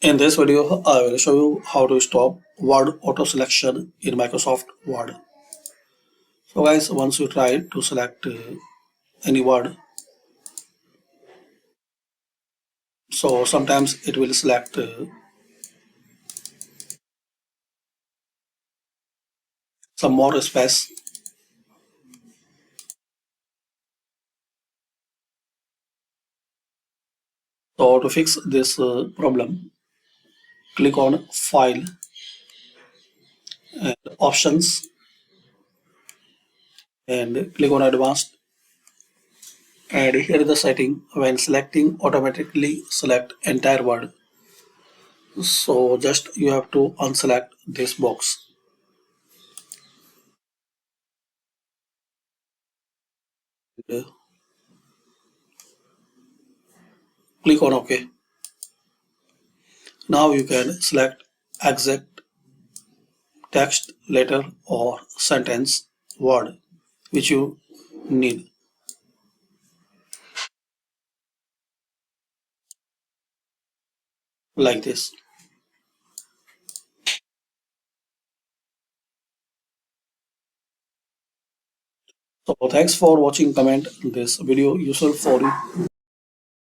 In this video, I will show you how to stop word auto selection in Microsoft Word. So guys, once you try to select any word, so sometimes it will select some more space. So to fix this problem, click on File and Options and click on Advanced. And here is the setting: when selecting, automatically select entire word. So just you have to unselect this box. And, click on OK. Now you can select exact text, letter, or sentence word which you need, like this. So thanks for watching. Comment this video useful for you.